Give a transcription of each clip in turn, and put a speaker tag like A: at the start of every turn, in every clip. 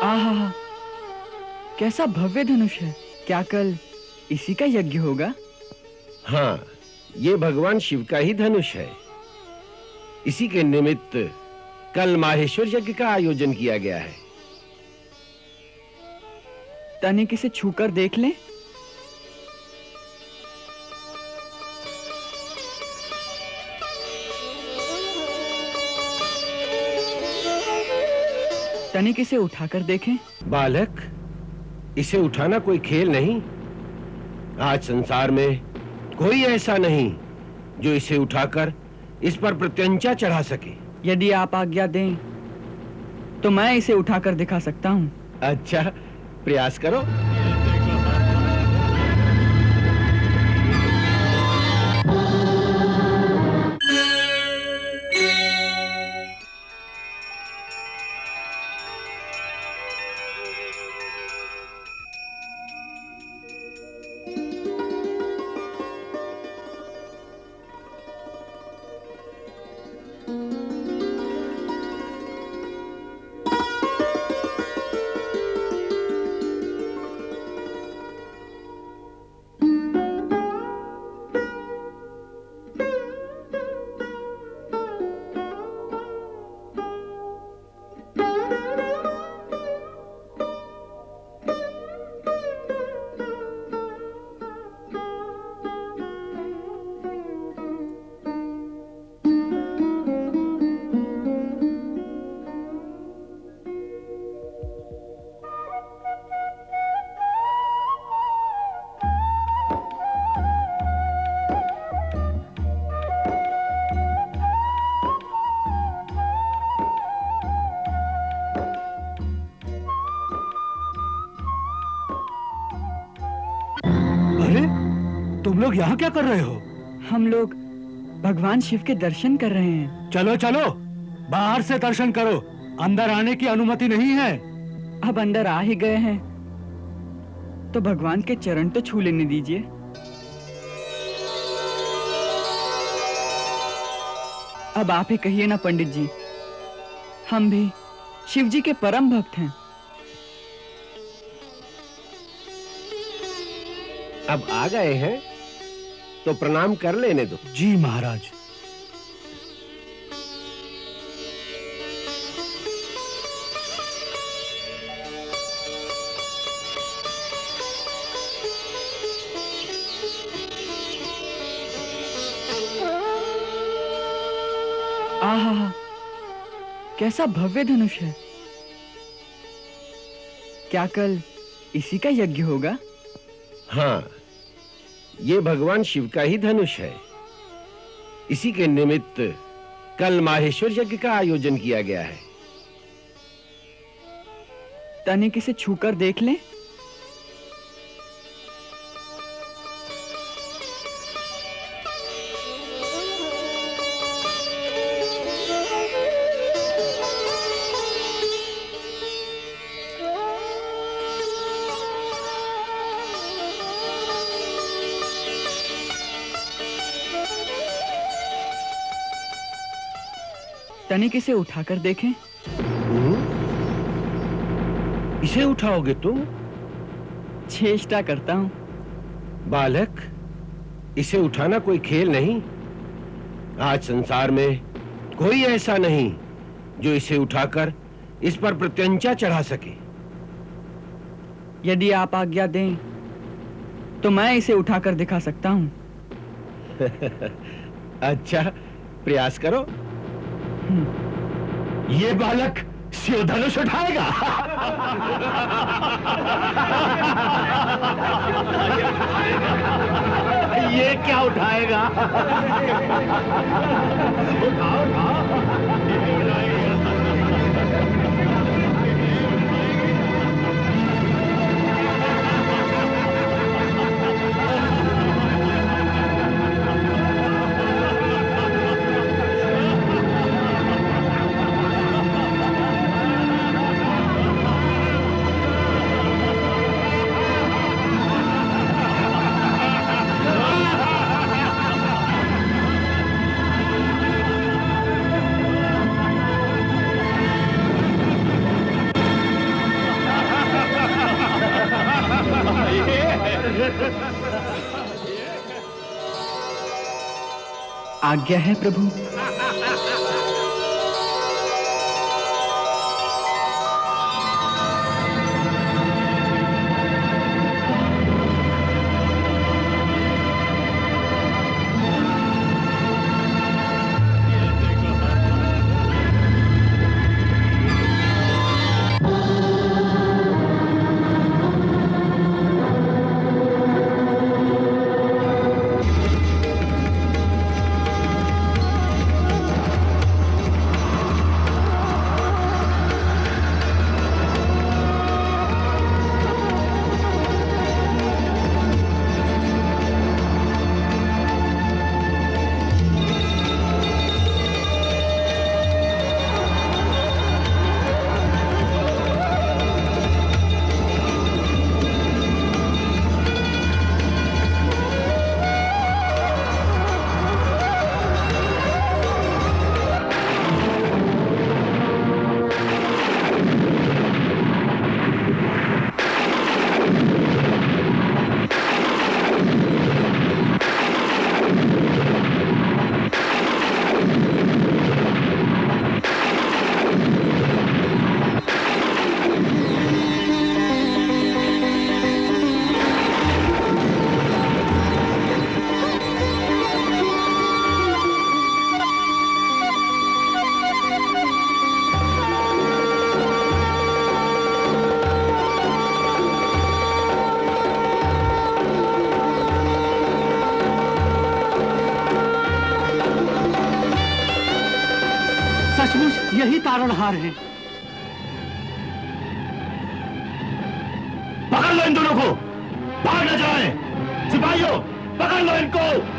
A: आहा, कैसा भव्य धनुष है। क्या कल इसी का यज्ञ होगा?
B: हाँ, ये भगवान शिव का ही धनुष है। इसी के निमित्त कल माहेश्वर यज्ञ का आयोजन किया गया है।
A: तनिक इसे छूकर देख लें। तनिक इसे उठाकर देखें।
B: बालक, इसे उठाना कोई खेल नहीं। आज संसार में कोई ऐसा नहीं जो इसे उठाकर इस पर प्रत्यंचा चढ़ा सके।
A: यदि आप आज्ञा दें तो मैं इसे उठाकर दिखा सकता हूं।
B: अच्छा, प्रयास करो।
C: तुम लोग यहाँ क्या कर रहे हो?
A: हम लोग भगवान शिव के दर्शन कर रहे हैं।
C: चलो चलो, बाहर से दर्शन करो, अंदर आने की अनुमति नहीं है।
A: अब अंदर आ ही गए हैं तो भगवान के चरण तो छू लेने दीजिए। अब आप ही कहिए ना पंडित जी, हम भी शिव जी के परम भक्त हैं।
B: अब आ गए हैं तो प्रणाम कर लेने दो।
C: जी महाराज।
A: आहा, कैसा भव्य धनुष है। क्या कल इसी का यज्ञ होगा?
B: हाँ, ये भगवान शिव का ही धनुष है। इसी के निमित्त कल माहेश्वर यज्ञ का आयोजन किया गया है।
A: तनिक इसे छूकर देख लें। तनिक इसे उठाकर देखें।
B: इसे उठाओगे तुम?
A: चेष्टा करता हूं।
B: बालक, इसे उठाना कोई खेल नहीं। आज संसार में कोई ऐसा नहीं जो इसे उठाकर इस पर प्रत्यंचा चढ़ा सके।
A: यदि आप आज्ञा दें तो मैं इसे उठाकर दिखा सकता हूं।
B: अच्छा, प्रयास करो।
C: ये बालक शिव धनुष उठाएगा।
B: ये क्या उठाएगा? उठाओ, उठाओ।
A: आज्ञा है प्रभु।
C: सचमुच यही तारणहार है।
D: पकड़ लो इन दोनों को, भाग न जाए। सिपाहियों, पकड़ लो इनको।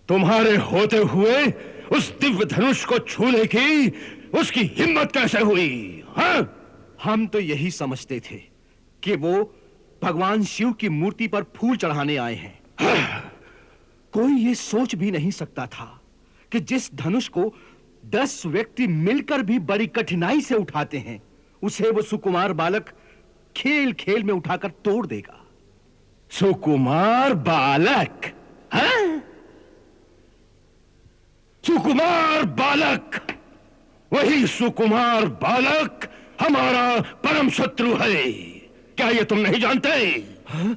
D: तुम्हारे होते हुए उस दिव्य धनुष को छूने की उसकी हिम्मत कैसे हुई? हाँ?
E: हम तो यही समझते थे कि वो भगवान शिव की मूर्ति पर फूल चढ़ाने आए हैं।
D: हाँ?
E: कोई ये सोच भी नहीं सकता था कि जिस धनुष को 10 व्यक्ति मिलकर भी बड़ी कठिनाई से उठाते हैं, उसे वो सुकुमार बालक खेल खेल में उठाकर तोड़ देगा।
D: सुकुमार बालक? हाँ? सुकुमार बालक, वही सुकुमार बालक हमारा परम शत्रु है। क्या ये तुम नहीं जानते?
E: हाँ?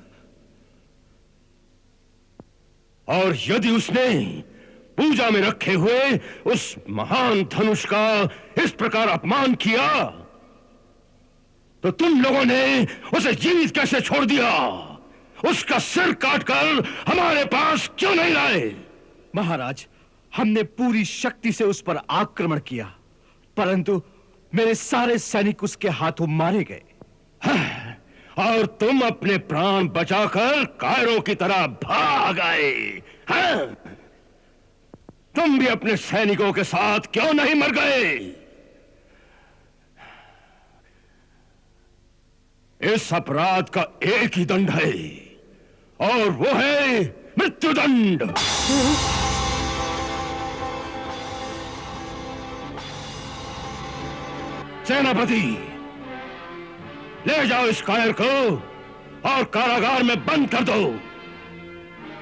D: और यदि उसने पूजा में रखे हुए उस महान धनुष का इस प्रकार अपमान किया, तो तुम लोगों ने उसे जीवित कैसे छोड़ दिया? उसका सिर काटकर हमारे पास क्यों नहीं लाए?
E: महाराज, हमने पूरी शक्ति से उस पर आक्रमण किया, परंतु मेरे सारे सैनिक उसके हाथों मारे गए।
D: हाँ, और तुम अपने प्राण बचाकर कायरों की तरह भाग आए। हाँ? तुम भी अपने सैनिकों के साथ क्यों नहीं मर गए? इस अपराध का एक ही दंड है, और वो है मृत्युदंड। सेनापति, ले जाओ इस कायर को और कारागार में बंद कर दो।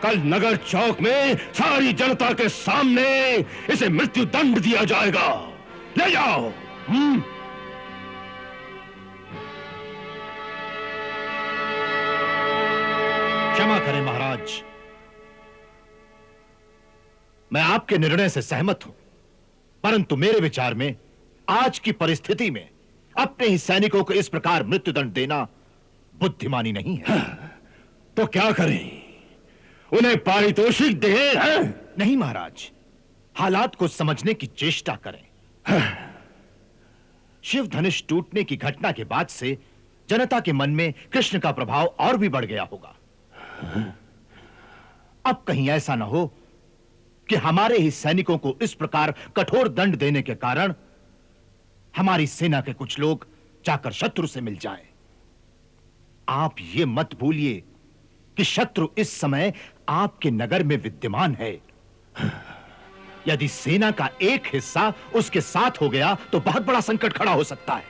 D: कल नगर चौक में सारी जनता के सामने इसे मृत्यु दंड दिया जाएगा। ले जाओ।
F: क्षमा करें महाराज, मैं आपके निर्णय से सहमत हूं, परंतु मेरे विचार में आज की परिस्थिति में अपने ही सैनिकों को इस प्रकार मृत्युदंड देना बुद्धिमानी नहीं है।
D: तो क्या करें? उन्हें पारितोषिक दें?
F: नहीं महाराज, हालात को समझने की चेष्टा करें। शिव धनुष टूटने की घटना के बाद से जनता के मन में कृष्ण का प्रभाव और भी बढ़ गया होगा। अब कहीं ऐसा ना हो कि हमारे ही सैनिकों को इस प्रकार कठोर दंड देने के कारण हमारी सेना के कुछ लोग जाकर शत्रु से मिल जाएं। आप ये मत भूलिए कि शत्रु इस समय आपके नगर में विद्यमान है। यदि सेना का एक हिस्सा उसके साथ हो गया तो बहुत बड़ा संकट खड़ा हो सकता है।